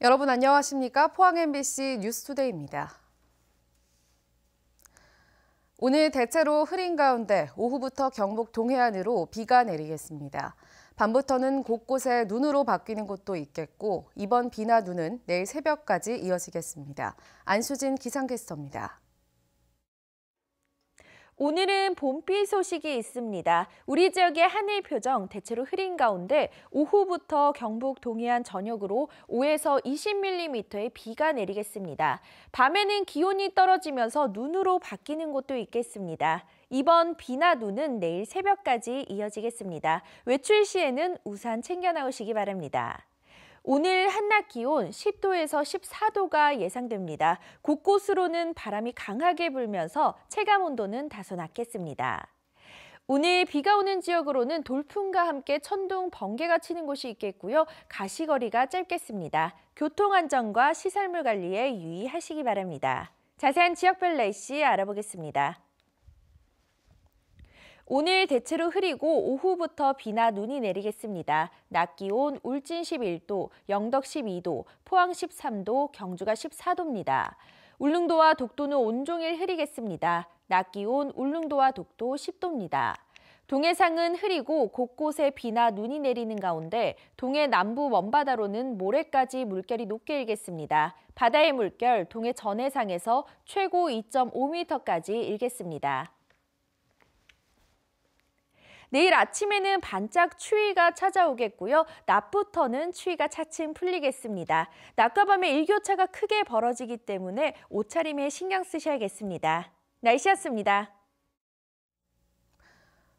여러분 안녕하십니까? 포항 MBC 뉴스투데이입니다. 오늘 대체로 흐린 가운데 오후부터 경북 동해안으로 비가 내리겠습니다. 밤부터는 곳곳에 눈으로 바뀌는 곳도 있겠고 이번 비나 눈은 내일 새벽까지 이어지겠습니다. 안수진 기상캐스터입니다. 오늘은 봄비 소식이 있습니다. 우리 지역의 하늘 표정 대체로 흐린 가운데 오후부터 경북 동해안 전역으로 5에서 20mm의 비가 내리겠습니다. 밤에는 기온이 떨어지면서 눈으로 바뀌는 곳도 있겠습니다. 이번 비나 눈은 내일 새벽까지 이어지겠습니다. 외출 시에는 우산 챙겨 나오시기 바랍니다. 오늘 한낮 기온 10도에서 14도가 예상됩니다. 곳곳으로는 바람이 강하게 불면서 체감 온도는 다소 낮겠습니다. 오늘 비가 오는 지역으로는 돌풍과 함께 천둥, 번개가 치는 곳이 있겠고요. 가시거리가 짧겠습니다. 교통안전과 시설물 관리에 유의하시기 바랍니다. 자세한 지역별 날씨 알아보겠습니다. 오늘 대체로 흐리고 오후부터 비나 눈이 내리겠습니다. 낮 기온 울진 11도, 영덕 12도, 포항 13도, 경주가 14도입니다. 울릉도와 독도는 온종일 흐리겠습니다. 낮 기온 울릉도와 독도 10도입니다. 동해상은 흐리고 곳곳에 비나 눈이 내리는 가운데 동해 남부 먼바다로는 모레까지 물결이 높게 일겠습니다. 바다의 물결 동해 전해상에서 최고 2.5m까지 일겠습니다. 내일 아침에는 반짝 추위가 찾아오겠고요. 낮부터는 추위가 차츰 풀리겠습니다. 낮과 밤에 일교차가 크게 벌어지기 때문에 옷차림에 신경 쓰셔야겠습니다. 날씨였습니다.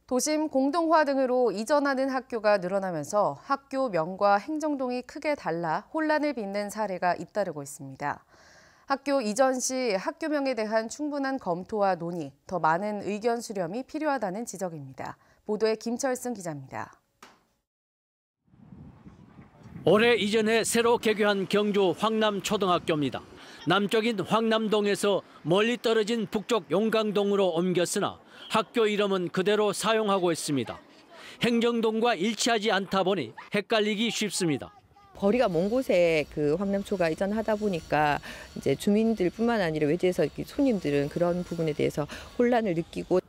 도심 공동화 등으로 이전하는 학교가 늘어나면서 학교명과 행정동이 크게 달라 혼란을 빚는 사례가 잇따르고 있습니다. 학교 이전 시 학교명에 대한 충분한 검토와 논의, 더 많은 의견 수렴이 필요하다는 지적입니다. 보도에 김철승 기자입니다. 올해 이전해 새로 개교한 경주 황남초등학교입니다. 남쪽인 황남동에서 멀리 떨어진 북쪽 용강동으로 옮겼으나 학교 이름은 그대로 사용하고 있습니다. 행정동과 일치하지 않다 보니 헷갈리기 쉽습니다. 거리가 먼 곳에 그 황남초가 이전하다 보니까 이제 주민들뿐만 아니라 외지에서 손님들은 그런 부분에 대해서 혼란을 느끼고.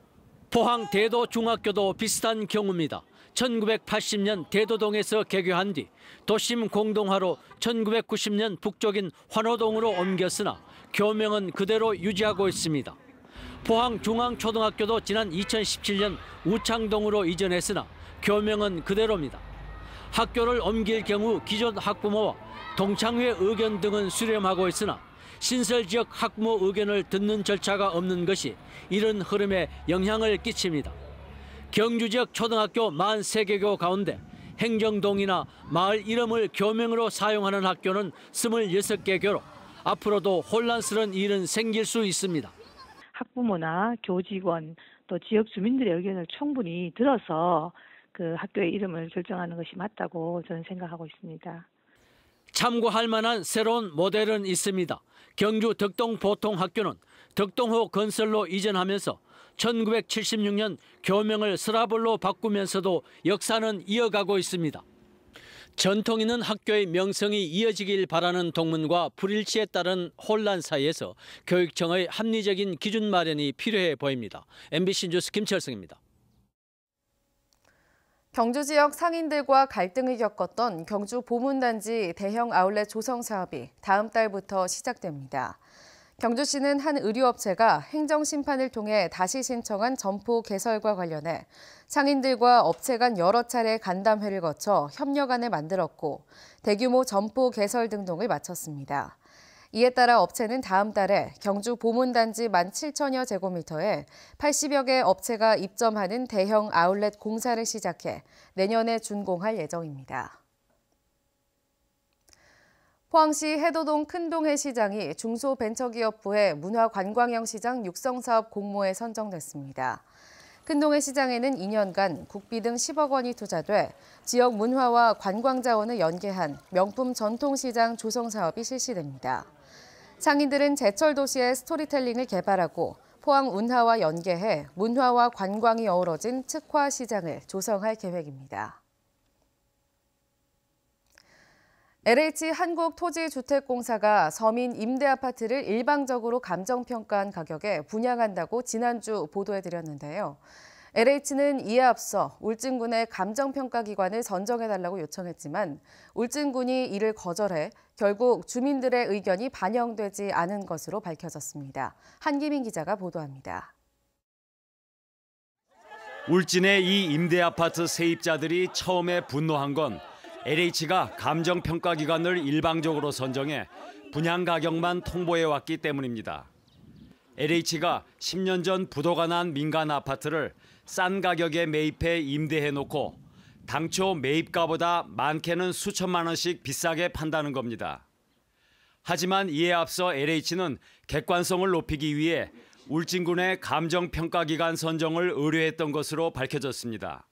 포항 대도중학교도 비슷한 경우입니다. 1980년 대도동에서 개교한 뒤 도심 공동화로 1990년 북쪽인 환호동으로 옮겼으나 교명은 그대로 유지하고 있습니다. 포항 중앙초등학교도 지난 2017년 우창동으로 이전했으나 교명은 그대로입니다. 학교를 옮길 경우 기존 학부모와 동창회 의견 등은 수렴하고 있으나 신설 지역 학부모 의견을 듣는 절차가 없는 것이 이런 흐름에 영향을 끼칩니다. 경주 지역 초등학교 43개교 가운데 행정동이나 마을 이름을 교명으로 사용하는 학교는 26개교로 앞으로도 혼란스러운 일은 생길 수 있습니다. 학부모나 교직원 또 지역 주민들의 의견을 충분히 들어서 그 학교의 이름을 결정하는 것이 맞다고 저는 생각하고 있습니다. 참고할 만한 새로운 모델은 있습니다. 경주 덕동보통학교는 덕동호 건설로 이전하면서 1976년 교명을 서라벌로 바꾸면서도 역사는 이어가고 있습니다. 전통 있는 학교의 명성이 이어지길 바라는 동문과 불일치에 따른 혼란 사이에서 교육청의 합리적인 기준 마련이 필요해 보입니다. MBC 뉴스 김철승입니다. 경주 지역 상인들과 갈등을 겪었던 경주 보문단지 대형 아울렛 조성 사업이 다음 달부터 시작됩니다. 경주시는 한 의류업체가 행정심판을 통해 다시 신청한 점포 개설과 관련해 상인들과 업체 간 여러 차례 간담회를 거쳐 협력안을 만들었고 대규모 점포 개설 등록을 마쳤습니다. 이에 따라 업체는 다음 달에 경주 보문단지 17,000여 제곱미터에 80여 개 업체가 입점하는 대형 아울렛 공사를 시작해 내년에 준공할 예정입니다. 포항시 해도동 큰동해 시장이 중소벤처기업부의 문화관광형 시장 육성사업 공모에 선정됐습니다. 큰동해 시장에는 2년간 국비 등 10억 원이 투자돼 지역 문화와 관광 자원을 연계한 명품 전통시장 조성 사업이 실시됩니다. 상인들은 제철 도시의 스토리텔링을 개발하고 포항 운하와 연계해 문화와 관광이 어우러진 특화 시장을 조성할 계획입니다. LH 한국토지주택공사가 서민 임대아파트를 일방적으로 감정평가한 가격에 분양한다고 지난주 보도해드렸는데요. LH는 이에 앞서 울진군의 감정평가기관을 선정해달라고 요청했지만 울진군이 이를 거절해 결국 주민들의 의견이 반영되지 않은 것으로 밝혀졌습니다. 한기민 기자가 보도합니다. 울진의 이 임대아파트 세입자들이 처음에 분노한 건 LH가 감정평가기관을 일방적으로 선정해 분양 가격만 통보해왔기 때문입니다. LH가 10년 전 부도가 난 민간 아파트를 싼 가격에 매입해 임대해놓고 당초 매입가보다 많게는 수천만 원씩 비싸게 판다는 겁니다. 하지만 이에 앞서 LH는 객관성을 높이기 위해 울진군의 감정평가기관 선정을 의뢰했던 것으로 밝혀졌습니다.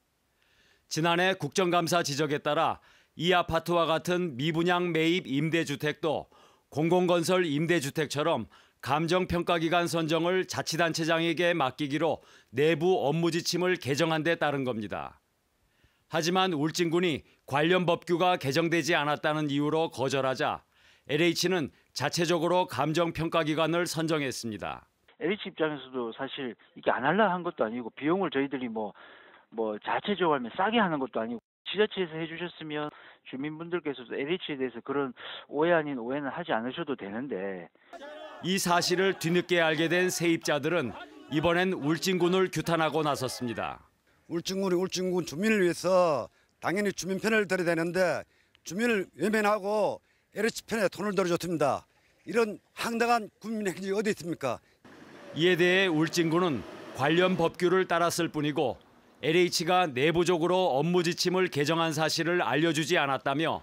지난해 국정감사 지적에 따라 이 아파트와 같은 미분양 매입 임대주택도 공공건설 임대주택처럼 감정평가기관 선정을 자치단체장에게 맡기기로 내부 업무 지침을 개정한 데 따른 겁니다. 하지만 울진군이 관련 법규가 개정되지 않았다는 이유로 거절하자 LH는 자체적으로 감정평가기관을 선정했습니다. LH 입장에서도 사실 이게 안 하려 한 것도 아니고 비용을 저희들이 뭐 자체적으로 하면 싸게 하는 것도 아니고 지자체에서 해주셨으면 주민분들께서도 LH에 대해서 그런 오해 아닌 오해는 하지 않으셔도 되는데. 이 사실을 뒤늦게 알게 된 세입자들은 이번엔 울진군을 규탄하고 나섰습니다. 울진군이 울진군 주민을 위해서 당연히 주민 편을 들어야 되는데 주민을 외면하고 LH 편에 돈을 들어줬습니다. 이런 황당한 국민 행적이 어디 있습니까? 이에 대해 울진군은 관련 법규를 따랐을 뿐이고 LH가 내부적으로 업무 지침을 개정한 사실을 알려주지 않았다며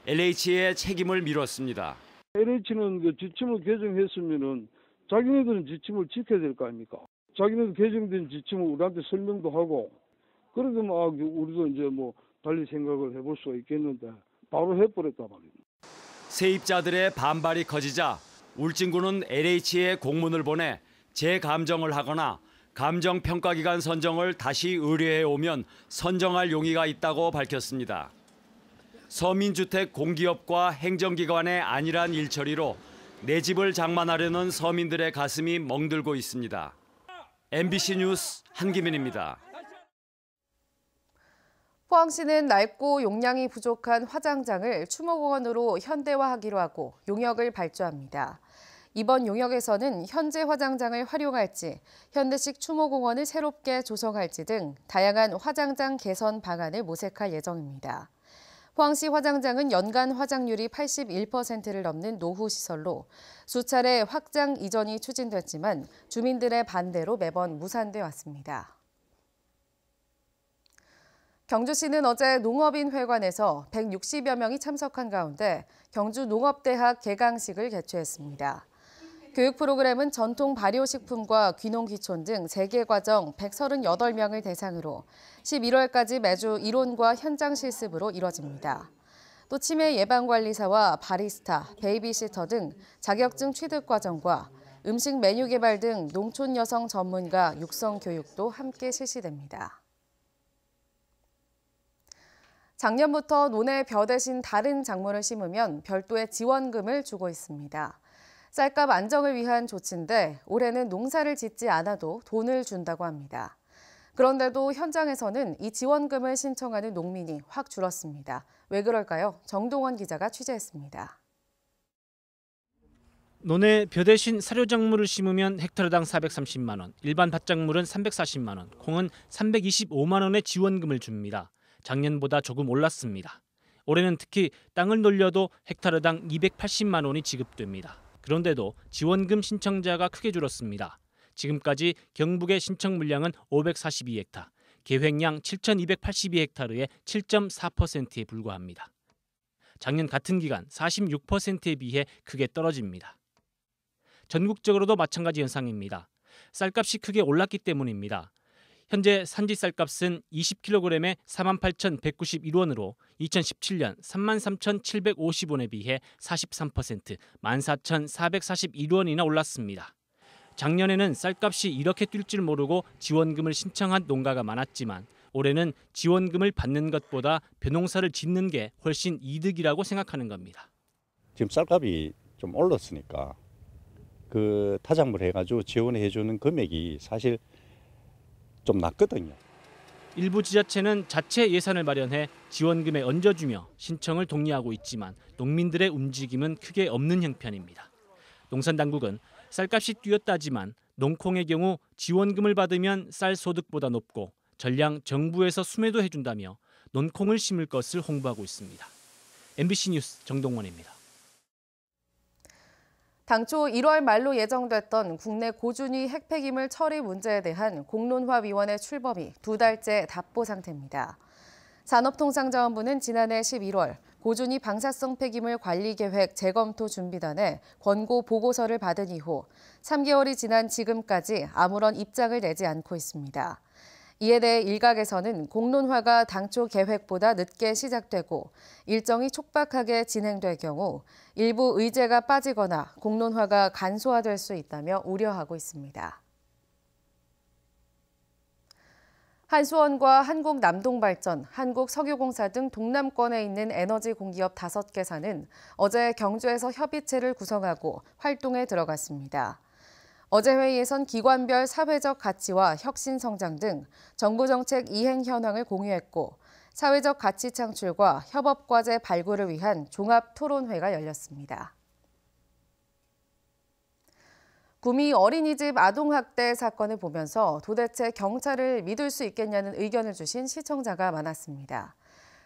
LH의 책임을 미뤘습니다. LH는 그 지침을 개정했으면은 자기네들은 지침을 지켜야 될 거 아닙니까? 자기네들 개정된 지침을 우리한테 설명도 하고 그래도 막 우리도 이제 뭐 달리 생각을 해볼 수가 있겠는데 바로 해버렸단 말입니다. 세입자들의 반발이 커지자 울진군은 LH에 공문을 보내 재감정을 하거나 감정평가기관 선정을 다시 의뢰해 오면 선정할 용의가 있다고 밝혔습니다. 서민주택 공기업과 행정기관의 안일한 일처리로 내 집을 장만하려는 서민들의 가슴이 멍들고 있습니다. MBC 뉴스 한기민입니다. 포항시는 낡고 용량이 부족한 화장장을 추모공원으로 현대화하기로 하고 용역을 발주합니다. 이번 용역에서는 현재 화장장을 활용할지, 현대식 추모공원을 새롭게 조성할지 등 다양한 화장장 개선 방안을 모색할 예정입니다. 포항시 화장장은 연간 화장률이 81%를 넘는 노후시설로 수차례 확장 이전이 추진됐지만 주민들의 반대로 매번 무산돼 왔습니다. 경주시는 어제 농업인회관에서 160여 명이 참석한 가운데 경주농업대학 개강식을 개최했습니다. 교육 프로그램은 전통 발효식품과 귀농귀촌 등 재개과정 138명을 대상으로 11월까지 매주 이론과 현장 실습으로 이뤄집니다. 또 치매 예방관리사와 바리스타, 베이비시터 등 자격증 취득 과정과 음식 메뉴 개발 등 농촌 여성 전문가 육성 교육도 함께 실시됩니다. 작년부터 논에 벼 대신 다른 작물을 심으면 별도의 지원금을 주고 있습니다. 쌀값 안정을 위한 조치인데 올해는 농사를 짓지 않아도 돈을 준다고 합니다. 그런데도 현장에서는 이 지원금을 신청하는 농민이 확 줄었습니다. 왜 그럴까요? 정동원 기자가 취재했습니다. 논에 벼 대신 사료작물을 심으면 헥타르당 430만 원, 일반 밭작물은 340만 원, 콩은 325만 원의 지원금을 줍니다. 작년보다 조금 올랐습니다. 올해는 특히 땅을 놀려도 헥타르당 280만 원이 지급됩니다. 그런데도 지원금 신청자가 크게 줄었습니다. 지금까지 경북의 신청 물량은 542헥타, 계획량 7,282헥타르의 7.4%에 불과합니다. 작년 같은 기간 46%에 비해 크게 떨어집니다. 전국적으로도 마찬가지 현상입니다. 쌀값이 크게 올랐기 때문입니다. 현재 산지 쌀값은 20kg에 48,191원으로 2017년 33,750원에 비해 43%, 14,441원이나 올랐습니다. 작년에는 쌀값이 이렇게 뛸 줄 모르고 지원금을 신청한 농가가 많았지만 올해는 지원금을 받는 것보다 벼농사를 짓는 게 훨씬 이득이라고 생각하는 겁니다. 지금 쌀값이 좀 올랐으니까 그 타작물 해가지고 지원해주는 금액이 사실 좀 낮거든요. 일부 지자체는 자체 예산을 마련해 지원금에 얹어주며 신청을 독려하고 있지만 농민들의 움직임은 크게 없는 형편입니다. 농산당국은 쌀값이 뛰었다지만 농콩의 경우 지원금을 받으면 쌀 소득보다 높고 전량 정부에서 수매도 해준다며 논콩을 심을 것을 홍보하고 있습니다. MBC 뉴스 정동원입니다. 당초 1월 말로 예정됐던 국내 고준위 핵폐기물 처리 문제에 대한 공론화위원회 출범이 2달째 답보 상태입니다. 산업통상자원부는 지난해 11월 고준위 방사성 폐기물 관리계획 재검토 준비단의 권고 보고서를 받은 이후 3개월이 지난 지금까지 아무런 입장을 내지 않고 있습니다. 이에 대해 일각에서는 공론화가 당초 계획보다 늦게 시작되고 일정이 촉박하게 진행될 경우 일부 의제가 빠지거나 공론화가 간소화될 수 있다며 우려하고 있습니다. 한수원과 한국남동발전, 한국석유공사 등 동남권에 있는 에너지 공기업 5개사는 어제 경주에서 협의체를 구성하고 활동에 들어갔습니다. 어제 회의에선 기관별 사회적 가치와 혁신 성장 등 정부 정책 이행 현황을 공유했고 사회적 가치 창출과 협업 과제 발굴을 위한 종합 토론회가 열렸습니다. 구미 어린이집 아동학대 사건을 보면서 도대체 경찰을 믿을 수 있겠냐는 의견을 주신 시청자가 많았습니다.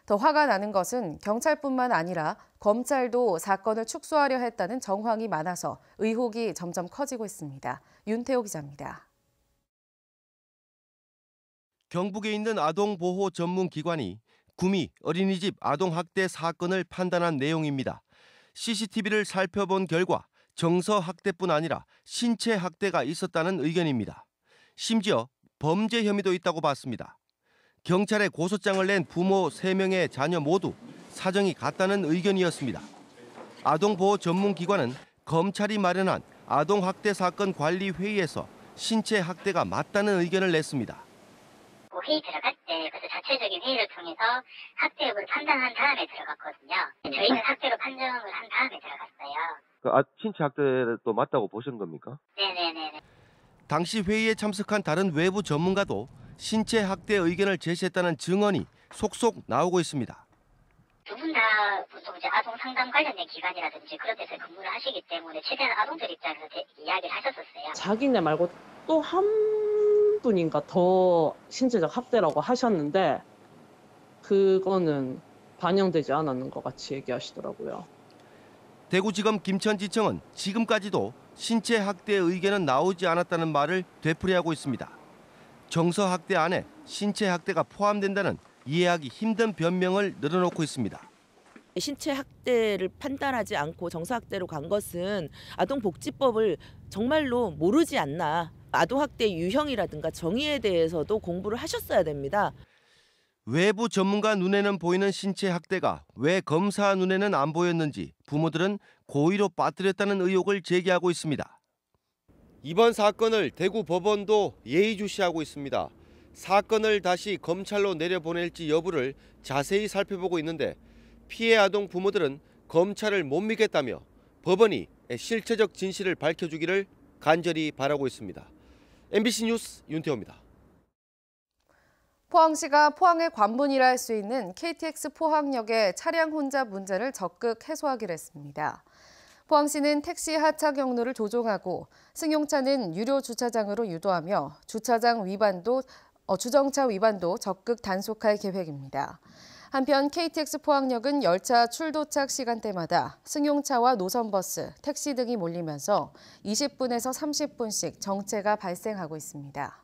더 화가 나는 것은 경찰뿐만 아니라 검찰도 사건을 축소하려 했다는 정황이 많아서 의혹이 점점 커지고 있습니다. 윤태호 기자입니다. 경북에 있는 아동보호 전문기관이 구미 어린이집 아동학대 사건을 판단한 내용입니다. CCTV를 살펴본 결과 정서학대뿐 아니라 신체학대가 있었다는 의견입니다. 심지어 범죄 혐의도 있다고 봤습니다. 경찰에 고소장을 낸 부모 3명의 자녀 모두 사정이 같다는 의견이었습니다. 아동보호 전문기관은 검찰이 마련한 아동학대 사건 관리 회의에서 신체학대가 맞다는 의견을 냈습니다. 회의 들어갈 때 그래서 자체적인 회의를 통해서 학대 여부를 판단한 다음에 들어갔거든요. 저희는 학대로 판정을 한 다음에 들어갔어요. 신체학대도 맞다고 보시는 겁니까? 네네네. 당시 회의에 참석한 다른 외부 전문가도 신체학대 의견을 제시했다는 증언이 속속 나오고 있습니다. 두 분 다 보통 이제 아동 상담 관련된 기관이라든지 그런 데서 근무를 하시기 때문에 최대한 아동들 입장에서 이야기를 하셨었어요. 자기네 말고 또 한 분인가 더 신체적 학대라고 하셨는데 그거는 반영되지 않았는 것 같이 얘기하시더라고요. 대구지검 김천지청은 지금까지도 신체학대 의견은 나오지 않았다는 말을 되풀이하고 있습니다. 정서학대 안에 신체학대가 포함된다는 이해하기 힘든 변명을 늘어놓고 있습니다. 신체학대를 판단하지 않고 정서학대로 간 것은 아동복지법을 정말로 모르지 않나. 아동학대 유형이라든가 정의에 대해서도 공부를 하셨어야 됩니다. 외부 전문가 눈에는 보이는 신체학대가 왜 검사 눈에는 안 보였는지 부모들은 고의로 빠뜨렸다는 의혹을 제기하고 있습니다. 이번 사건을 대구 법원도 예의주시하고 있습니다. 사건을 다시 검찰로 내려보낼지 여부를 자세히 살펴보고 있는데 피해 아동 부모들은 검찰을 못 믿겠다며 법원이 실체적 진실을 밝혀주기를 간절히 바라고 있습니다. MBC 뉴스 윤태호입니다. 포항시가 포항의 관문이라 할 수 있는 KTX 포항역의 차량 혼잡 문제를 적극 해소하기로 했습니다. 포항시는 택시 하차 경로를 조정하고 승용차는 유료 주차장으로 유도하며 주정차 위반도 적극 단속할 계획입니다. 한편 KTX 포항역은 열차 출도착 시간대마다 승용차와 노선버스, 택시 등이 몰리면서 20분에서 30분씩 정체가 발생하고 있습니다.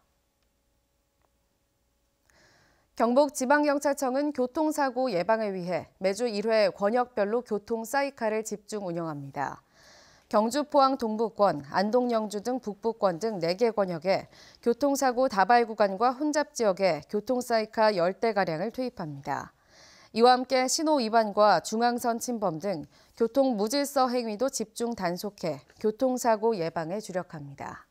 경북지방경찰청은 교통사고 예방을 위해 매주 1회 권역별로 교통 사이카를 집중 운영합니다. 경주, 포항 동부권, 안동, 영주 등 북부권 등 4개 권역에 교통사고 다발 구간과 혼잡 지역에 교통사이카 10대가량을 투입합니다. 이와 함께 신호 위반과 중앙선 침범 등 교통 무질서 행위도 집중 단속해 교통사고 예방에 주력합니다.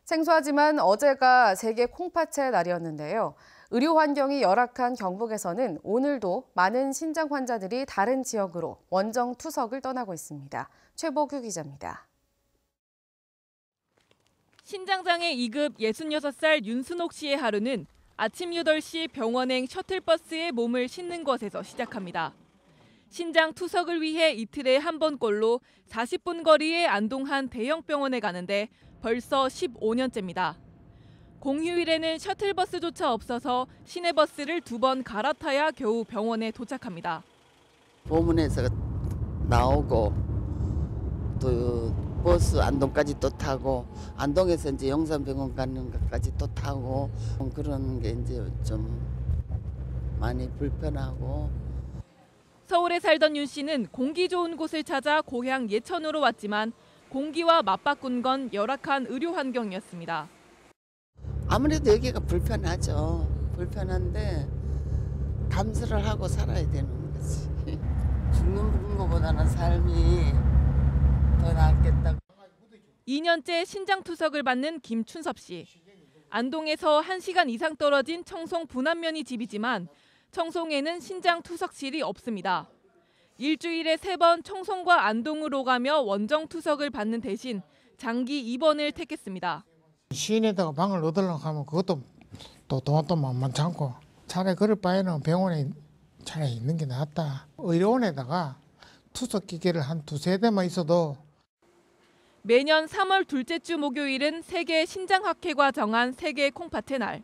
생소하지만 어제가 세계 콩팥의 날이었는데요. 의료 환경이 열악한 경북에서는 오늘도 많은 신장 환자들이 다른 지역으로 원정 투석을 떠나고 있습니다. 최복규 기자입니다. 신장장애 2급 66살 윤순옥 씨의 하루는 아침 8시 병원행 셔틀버스에 몸을 싣는 것에서 시작합니다. 신장 투석을 위해 이틀에 한 번꼴로 40분 거리의 안동 한 대형 병원에 가는데 벌써 15년째입니다. 공휴일에는 셔틀버스조차 없어서 시내버스를 2번 갈아타야 겨우 병원에 도착합니다. 보문에서 나오고 또 버스 안동까지 또 타고 안동에서 이제 영산병원 가는 것까지 또 타고 그런 게 이제 좀 많이 불편하고. 서울에 살던 윤 씨는 공기 좋은 곳을 찾아 고향 예천으로 왔지만 공기와 맞바꾼 건 열악한 의료 환경이었습니다. 아무래도 여기가 불편하죠. 불편한데 감수를 하고 살아야 되는 거지. 죽는 것보다는 삶이 더 낫겠다고. 2년째 신장 투석을 받는 김춘섭 씨. 안동에서 1시간 이상 떨어진 청송 분안면이 집이지만 청송에는 신장 투석실이 없습니다. 일주일에 3번 청송과 안동으로 가며 원정 투석을 받는 대신 장기 입원을 택했습니다. 시내에다가 방을 얻으려고 하면 그것도 또 돈도 만만치 않고 차라리 그럴 바에는 병원에 차라리 있는 게 낫다. 의료원에다가 투석 기계를 한 2-3대만 있어도. 매년 3월 둘째 주 목요일은 세계 신장학회가 정한 세계 콩팥의 날.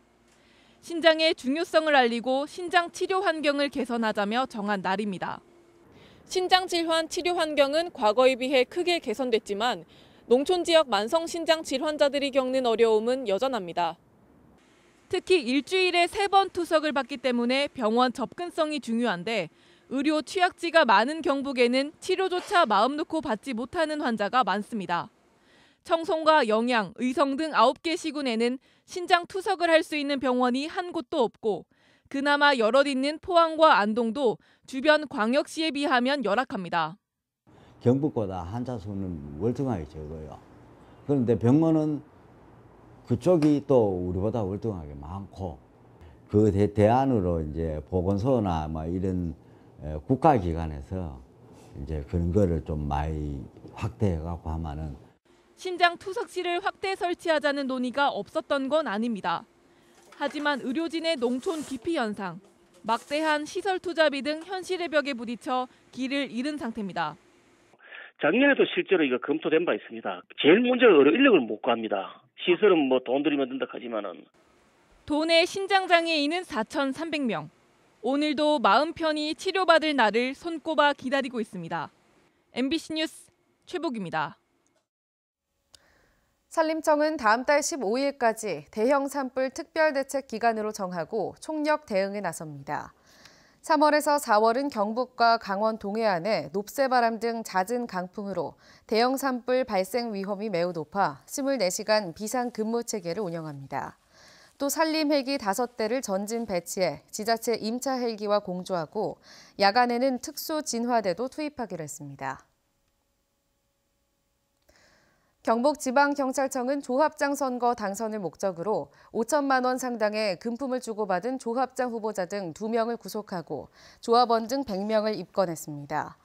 신장의 중요성을 알리고 신장 치료 환경을 개선하자며 정한 날입니다. 신장 질환 치료 환경은 과거에 비해 크게 개선됐지만 농촌 지역 만성 신장 질환자들이 겪는 어려움은 여전합니다. 특히 일주일에 3번 투석을 받기 때문에 병원 접근성이 중요한데 의료 취약지가 많은 경북에는 치료조차 마음 놓고 받지 못하는 환자가 많습니다. 청송과 영양, 의성 등 9개 시군에는 신장 투석을 할 수 있는 병원이 한 곳도 없고 그나마 여럿 있는 포항과 안동도 주변 광역시에 비하면 열악합니다. 경북보다 환자 수는 월등하게 적어요. 그런데 병원은 그쪽이 또 우리보다 월등하게 많고 그 대안으로 이제 보건소나 뭐 이런 국가기관에서 이제 그런 거를 좀 많이 확대해갖고 하면은. 신장 투석실을 확대 설치하자는 논의가 없었던 건 아닙니다. 하지만 의료진의 농촌 기피 현상, 막대한 시설 투자비 등 현실의 벽에 부딪혀 길을 잃은 상태입니다. 작년에도 실제로 이거 검토된 바 있습니다. 제일 문제가 인력을 못 구합니다. 시설은 뭐 돈 들이면 된다 하지만은. 도내 신장장애인은 4,300명. 오늘도 마음 편히 치료받을 날을 손꼽아 기다리고 있습니다. MBC 뉴스 최복입니다. 산림청은 다음 달 15일까지 대형 산불 특별대책 기간으로 정하고 총력 대응에 나섭니다. 3월에서 4월은 경북과 강원 동해안에 높새바람 등 잦은 강풍으로 대형 산불 발생 위험이 매우 높아 24시간 비상근무 체계를 운영합니다. 또 산림 헬기 5대를 전진 배치해 지자체 임차 헬기와 공조하고 야간에는 특수 진화대도 투입하기로 했습니다. 경북지방경찰청은 조합장 선거 당선을 목적으로 5천만 원 상당의 금품을 주고받은 조합장 후보자 등 2명을 구속하고 조합원 등 100명을 입건했습니다.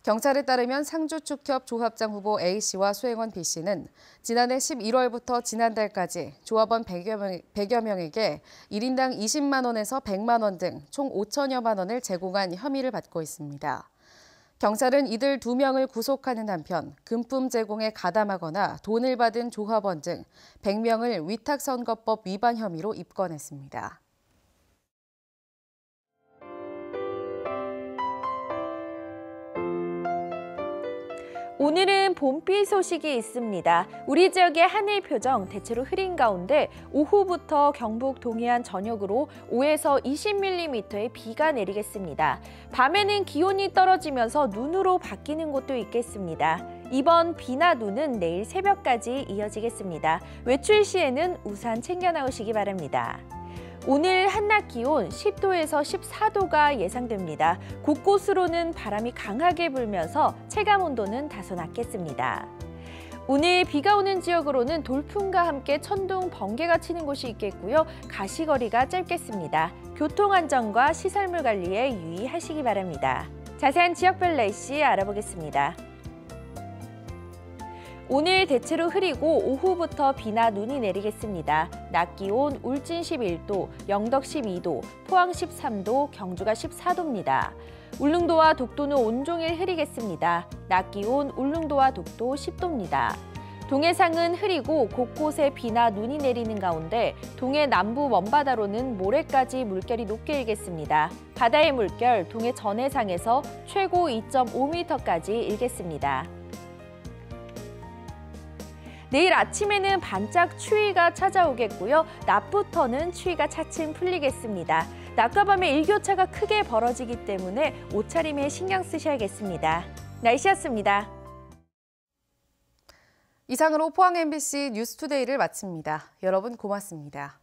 경찰에 따르면 상주축협 조합장 후보 A씨와 수행원 B씨는 지난해 11월부터 지난달까지 조합원 100여 명에게 1인당 20만 원에서 100만 원 등 총 5천여만 원을 제공한 혐의를 받고 있습니다. 경찰은 이들 2명을 구속하는 한편 금품 제공에 가담하거나 돈을 받은 조합원 등 100명을 위탁선거법 위반 혐의로 입건했습니다. 오늘은 봄비 소식이 있습니다. 우리 지역의 하늘 표정 대체로 흐린 가운데 오후부터 경북 동해안 전역으로 5에서 20mm의 비가 내리겠습니다. 밤에는 기온이 떨어지면서 눈으로 바뀌는 곳도 있겠습니다. 이번 비나 눈은 내일 새벽까지 이어지겠습니다. 외출 시에는 우산 챙겨 나오시기 바랍니다. 오늘 한낮 기온 10도에서 14도가 예상됩니다. 곳곳으로는 바람이 강하게 불면서 체감 온도는 다소 낮겠습니다. 오늘 비가 오는 지역으로는 돌풍과 함께 천둥, 번개가 치는 곳이 있겠고요. 가시거리가 짧겠습니다. 교통안전과 시설물 관리에 유의하시기 바랍니다. 자세한 지역별 날씨 알아보겠습니다. 오늘 대체로 흐리고 오후부터 비나 눈이 내리겠습니다. 낮 기온 울진 11도, 영덕 12도, 포항 13도, 경주가 14도입니다. 울릉도와 독도는 온종일 흐리겠습니다. 낮 기온 울릉도와 독도 10도입니다. 동해상은 흐리고 곳곳에 비나 눈이 내리는 가운데 동해 남부 먼바다로는 모레까지 물결이 높게 일겠습니다. 바다의 물결 동해 전해상에서 최고 2.5m까지 일겠습니다. 내일 아침에는 반짝 추위가 찾아오겠고요. 낮부터는 추위가 차츰 풀리겠습니다. 낮과 밤의 일교차가 크게 벌어지기 때문에 옷차림에 신경 쓰셔야겠습니다. 날씨였습니다. 이상으로 포항 MBC 뉴스투데이를 마칩니다. 여러분 고맙습니다.